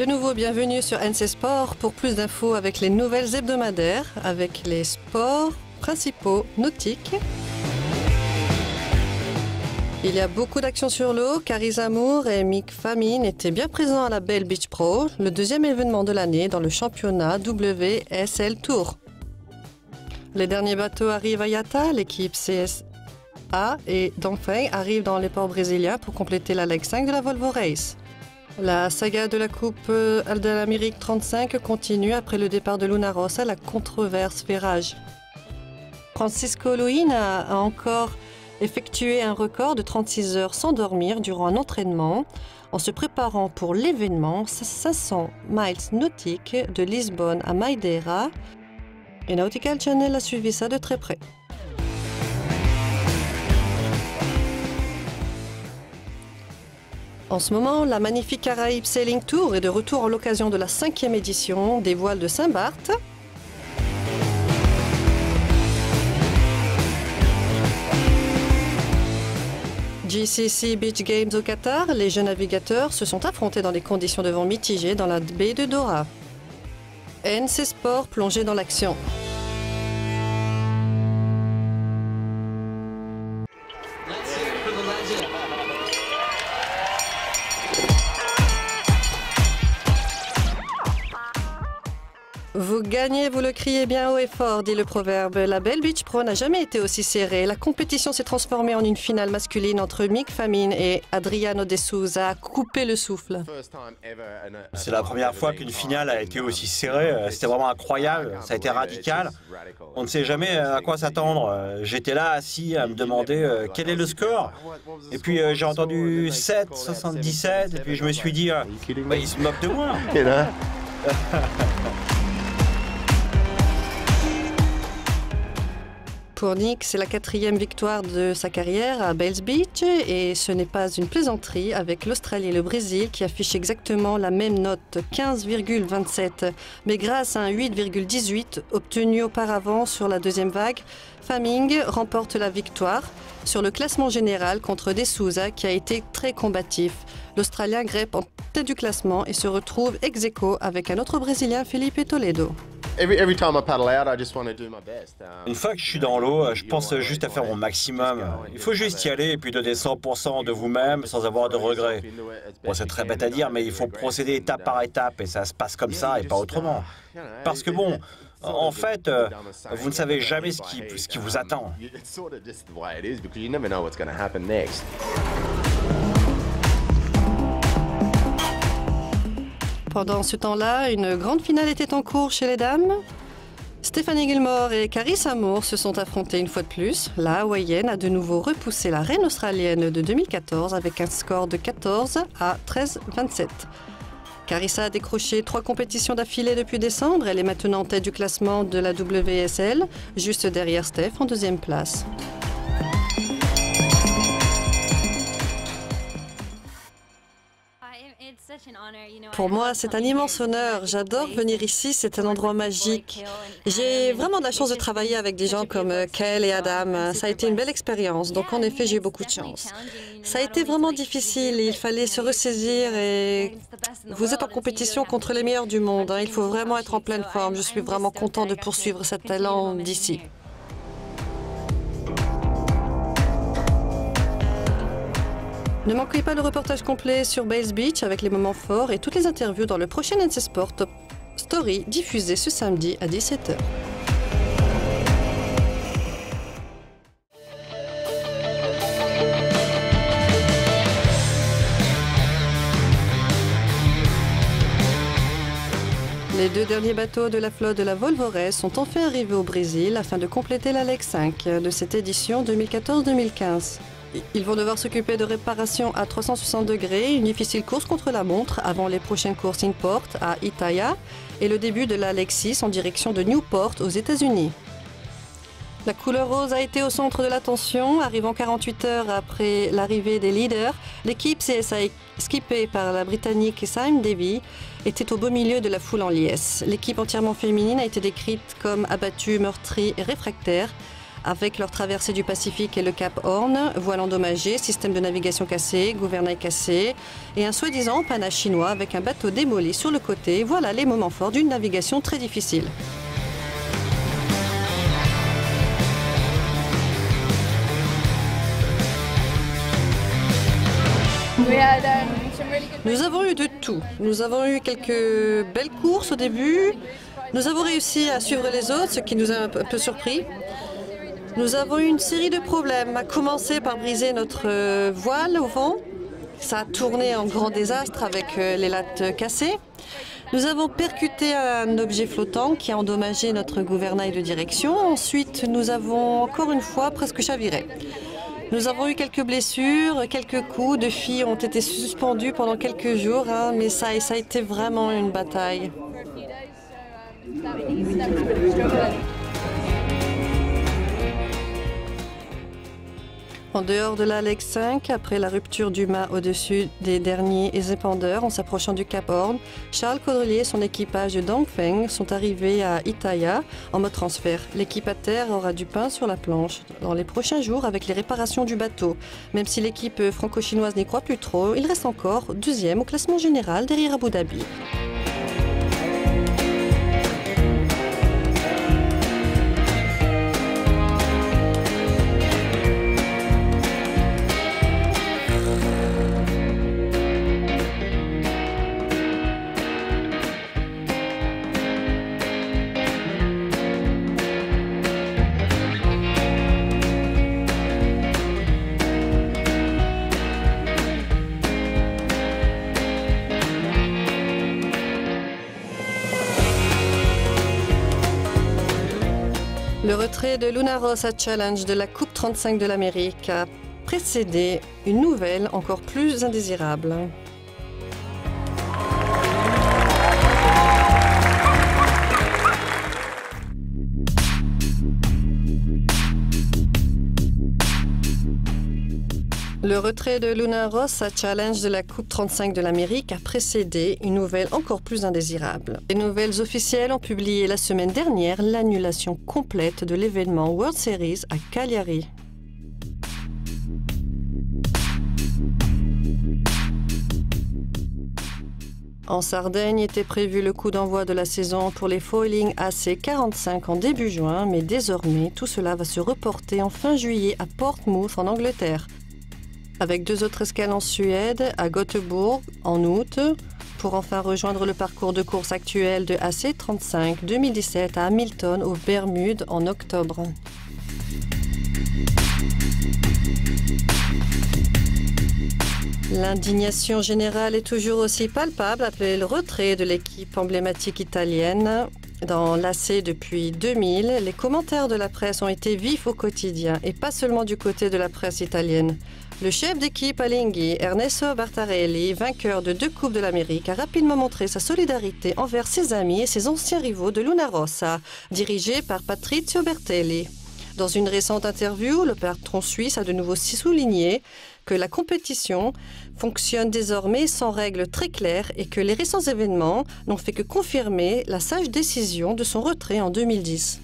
De nouveau, bienvenue sur NC Sport pour plus d'infos avec les nouvelles hebdomadaires, avec les sports principaux nautiques. Il y a beaucoup d'actions sur l'eau. Karis Amour et Mick Famine étaient bien présents à la Bell Beach Pro, le deuxième événement de l'année dans le championnat WSL Tour. Les derniers bateaux arrivent à Yata, l'équipe CSA et Dongfeng arrivent dans les ports brésiliens pour compléter la Leg 5 de la Volvo Race. La saga de la Coupe de l'Amérique 35 continue après le départ de Luna Rossa, la controverse fait rage. Francisco Luin a encore effectué un record de 36 heures sans dormir durant un entraînement en se préparant pour l'événement 500 miles nautiques de Lisbonne à Madeira. Et Nautical Channel a suivi ça de très près. En ce moment, la magnifique Caraïbes Sailing Tour est de retour à l'occasion de la 5e édition des voiles de Saint-Barth. GCC Beach Games au Qatar, les jeunes navigateurs se sont affrontés dans des conditions de vent mitigées dans la baie de Dora. NC Sport plongé dans l'action. Vous gagnez, vous le criez bien haut et fort, dit le proverbe. La Bell Beach Pro n'a jamais été aussi serrée. La compétition s'est transformée en une finale masculine entre Mick Famine et Adriano De Souza. Coupé le souffle. C'est la première fois qu'une finale a été aussi serrée. C'était vraiment incroyable. Ça a été radical. On ne sait jamais à quoi s'attendre. J'étais là assis à me demander quel est le score. Et puis j'ai entendu 7-77. Et puis je me suis dit, bah, il se moque de moi. Pour Nick, c'est la 4e victoire de sa carrière à Bells Beach et ce n'est pas une plaisanterie avec l'Australie et le Brésil qui affichent exactement la même note, 15,27. Mais grâce à un 8,18 obtenu auparavant sur la deuxième vague, Faming remporte la victoire sur le classement général contre De Souza qui a été très combatif. L'Australien grippe en tête du classement et se retrouve ex aequo avec un autre Brésilien, Felipe Toledo. Une fois que je suis dans l'eau, je pense juste à faire mon maximum. Il faut juste y aller et puis donner 100% de vous-même sans avoir de regrets. Bon, c'est très bête à dire, mais il faut procéder étape par étape et ça se passe comme ça et pas autrement. Parce que bon, en fait, vous ne savez jamais ce qui vous attend. Pendant ce temps-là, une grande finale était en cours chez les dames. Stephanie Gilmore et Karis Amour se sont affrontées une fois de plus. La Hawaïenne a de nouveau repoussé la reine australienne de 2014 avec un score de 14 à 13,27. Carissa a décroché 3 compétitions d'affilée depuis décembre. Elle est maintenant en tête du classement de la WSL, juste derrière Steph en 2e place. Pour moi, c'est un immense honneur. J'adore venir ici, c'est un endroit magique. J'ai vraiment de la chance de travailler avec des gens comme Kel et Adam. Ça a été une belle expérience, donc en effet, j'ai eu beaucoup de chance. Ça a été vraiment difficile, il fallait se ressaisir et vous êtes en compétition contre les meilleurs du monde. Il faut vraiment être en pleine forme. Je suis vraiment content de poursuivre cet talent d'ici. Ne manquez pas le reportage complet sur Bells Beach avec les moments forts et toutes les interviews dans le prochain NC Sport Top Story diffusé ce samedi à 17 h. Les 2 derniers bateaux de la flotte de la Volvo Race sont enfin arrivés au Brésil afin de compléter la Leg 5 de cette édition 2014-2015. Ils vont devoir s'occuper de réparations à 360 degrés, une difficile course contre la montre avant les prochaines courses in-port à Itaïa et le début de la Leg 6 en direction de Newport aux États-Unis. La couleur rose a été au centre de l'attention. Arrivant 48 heures après l'arrivée des leaders, l'équipe CSA skippée par la Britannique Sime Davy était au beau milieu de la foule en liesse. L'équipe entièrement féminine a été décrite comme abattue, meurtrie et réfractaire, Avec leur traversée du Pacifique et le Cap Horn, voile endommagée, système de navigation cassé, gouvernail cassé et un soi-disant panache chinois avec un bateau démoli sur le côté, voilà les moments forts d'une navigation très difficile. Nous avons eu de tout. Nous avons eu quelques belles courses au début. Nous avons réussi à suivre les autres, ce qui nous a un peu surpris. Nous avons eu une série de problèmes, à commencer par briser notre voile au vent. Ça a tourné en grand désastre avec les lattes cassées. Nous avons percuté un objet flottant qui a endommagé notre gouvernail de direction. Ensuite, nous avons encore une fois presque chaviré. Nous avons eu quelques blessures, quelques coups. Deux filles ont été suspendues pendant quelques jours, mais ça a été vraiment une bataille. En dehors de la Leg 5, après la rupture du mât au-dessus des derniers épandeurs en s'approchant du Cap Horn, Charles Caudrelier et son équipage de Dongfeng sont arrivés à Itaïa en mode transfert. L'équipe à terre aura du pain sur la planche dans les prochains jours avec les réparations du bateau. Même si l'équipe franco-chinoise n'y croit plus trop, il reste encore deuxième au classement général derrière Abu Dhabi. Le retrait de Luna Rossa Challenge de la Coupe 35 de l'Amérique a précédé une nouvelle encore plus indésirable. Le retrait de Luna Rossa Challenge de la Coupe 35 de l'Amérique a précédé une nouvelle encore plus indésirable. Les nouvelles officielles ont publié la semaine dernière l'annulation complète de l'événement World Series à Cagliari. En Sardaigne était prévu le coup d'envoi de la saison pour les Foiling AC45 en début juin, mais désormais tout cela va se reporter en fin juillet à Portsmouth en Angleterre, avec deux autres escales en Suède, à Göteborg en août, pour enfin rejoindre le parcours de course actuel de AC35 2017 à Hamilton aux Bermudes en octobre. L'indignation générale est toujours aussi palpable après le retrait de l'équipe emblématique italienne. Dans l'AC depuis 2000, les commentaires de la presse ont été vifs au quotidien, et pas seulement du côté de la presse italienne. Le chef d'équipe Alinghi, Ernesto Bartarelli, vainqueur de 2 Coupes de l'Amérique, a rapidement montré sa solidarité envers ses amis et ses anciens rivaux de Luna Rossa, dirigé par Patrizio Bertelli. Dans une récente interview, le patron suisse a de nouveau souligné que la compétition fonctionne désormais sans règles très claires et que les récents événements n'ont fait que confirmer la sage décision de son retrait en 2010.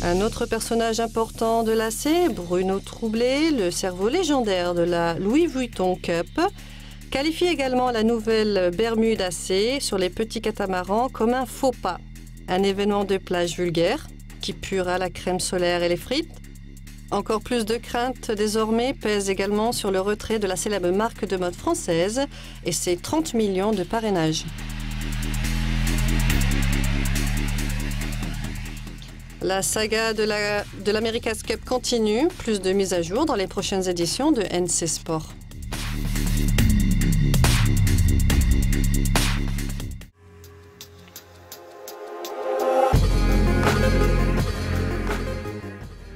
Un autre personnage important de l'AC, Bruno Troublé, le cerveau légendaire de la Louis Vuitton Cup, qualifie également la nouvelle Bermude AC sur les petits catamarans comme un faux pas. Un événement de plage vulgaire qui puera la crème solaire et les frites. Encore plus de crainte désormais pèse également sur le retrait de la célèbre marque de mode française et ses 30 millions de parrainages. La saga de l'America's Cup continue, plus de mises à jour dans les prochaines éditions de NC Sport.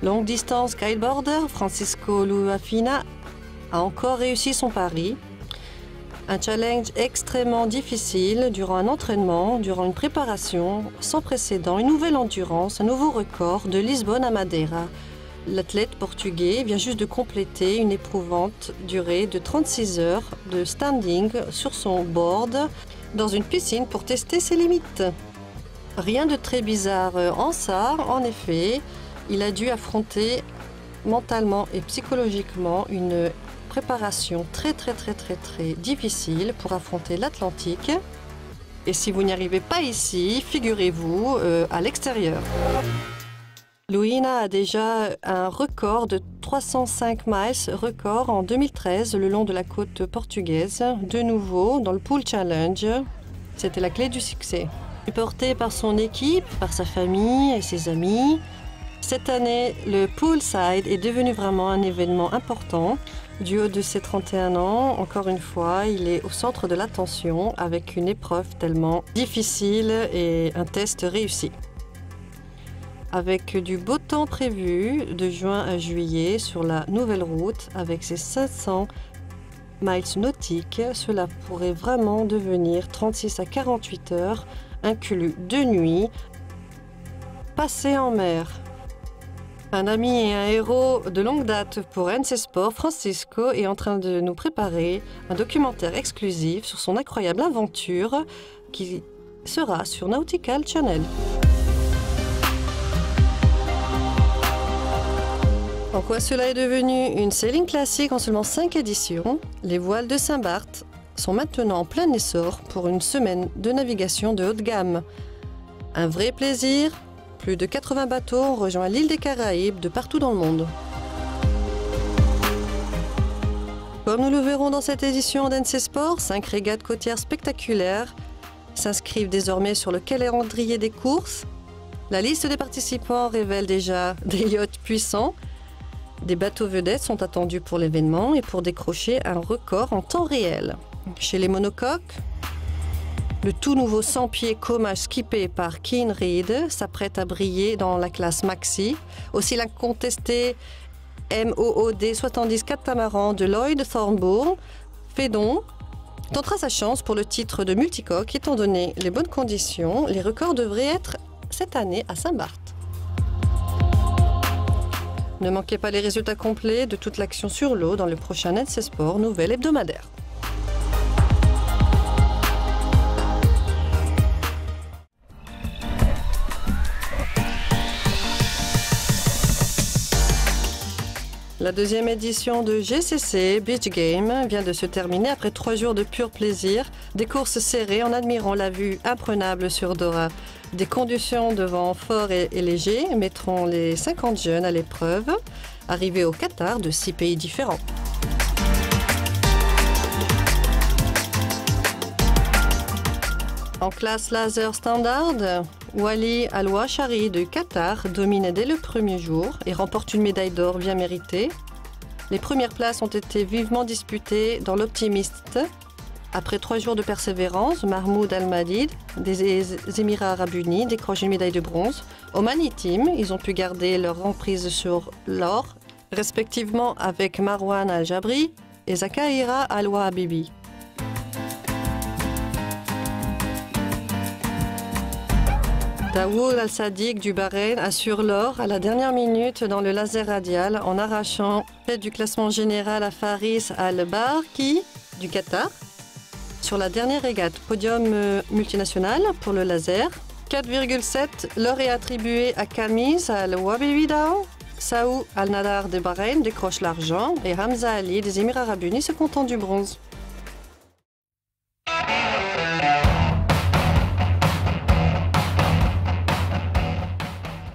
Longue distance kiteboarder, Francisco Luafina a encore réussi son pari. Un challenge extrêmement difficile durant un entraînement, durant une préparation sans précédent, une nouvelle endurance, un nouveau record de Lisbonne à Madeira. L'athlète portugais vient juste de compléter une éprouvante durée de 36 heures de standing sur son board dans une piscine pour tester ses limites. Rien de très bizarre en ça. En effet, il a dû affronter mentalement et psychologiquement une préparation très difficile pour affronter l'Atlantique. Et si vous n'y arrivez pas ici, figurez-vous à l'extérieur. Luína a déjà un record de 305 miles, record en 2013 le long de la côte portugaise, de nouveau dans le Pool Challenge. C'était la clé du succès. Porté par son équipe, par sa famille et ses amis, cette année, le Poolside est devenu vraiment un événement important. Du haut de ses 31 ans, encore une fois, il est au centre de l'attention avec une épreuve tellement difficile et un test réussi. Avec du beau temps prévu de juin à juillet sur la nouvelle route, avec ses 500 miles nautiques, cela pourrait vraiment devenir 36 à 48 heures, inclus de nuit, passées en mer. Un ami et un héros de longue date pour NC Sport, Francisco, est en train de nous préparer un documentaire exclusif sur son incroyable aventure qui sera sur Nautical Channel. En quoi cela est devenu une sailing classique en seulement 5 éditions, les voiles de Saint-Barth sont maintenant en plein essor pour une semaine de navigation de haute gamme. Un vrai plaisir. Plus de 80 bateaux ont rejoint l'île des Caraïbes de partout dans le monde. Comme nous le verrons dans cette édition d'NC Sport, 5 régates côtières spectaculaires s'inscrivent désormais sur le calendrier des courses. La liste des participants révèle déjà des yachts puissants. Des bateaux vedettes sont attendus pour l'événement et pour décrocher un record en temps réel. Chez les monocoques, le tout nouveau 100 pieds Comage skippé par Keane Reed s'apprête à briller dans la classe Maxi. Aussi l'incontesté MOOD 70 catamaran de Lloyd Thornburn Fédon tentera sa chance pour le titre de multicoque. Étant donné les bonnes conditions, les records devraient être cette année à Saint-Barth. Ne manquez pas les résultats complets de toute l'action sur l'eau dans le prochain NC Sport Nouvelle hebdomadaire. La deuxième édition de GCC Beach Game vient de se terminer après 3 jours de pur plaisir, des courses serrées en admirant la vue imprenable sur Dora. Des conditions de vent forts et légers mettront les 50 jeunes à l'épreuve, arrivés au Qatar de 6 pays différents. En classe laser standard, Wally Al-Washari de Qatar domine dès le premier jour et remporte une médaille d'or bien méritée. Les premières places ont été vivement disputées dans l'Optimiste. Après 3 jours de persévérance, Mahmoud Al-Madid des Émirats Arabes Unis décroche une médaille de bronze. Au Mani Team, ils ont pu garder leur emprise sur l'or, respectivement avec Marwan Al-Jabri et Zakaira Al-Wahabibi. Daoud Al-Sadiq du Bahreïn assure l'or à la dernière minute dans le laser radial en arrachant tête du classement général à Faris Al-Barki du Qatar. Sur la dernière régate, podium multinational pour le laser. 4,7, l'or est attribué à Kamis Al-Wabibidao. Saou Al-Nadar de Bahreïn décroche l'argent et Hamza Ali des Émirats Arabes Unis se contentent du bronze.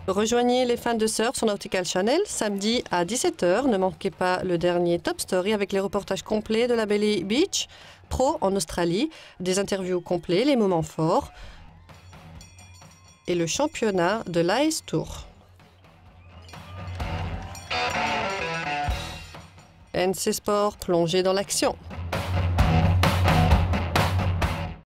Rejoignez les fans de surf sur Nautical Channel samedi à 17 h. Ne manquez pas le dernier Top Story avec les reportages complets de la Belly Beach Pro en Australie, des interviews complets, les moments forts et le championnat de l'Ice Tour. NC Sport plongé dans l'action.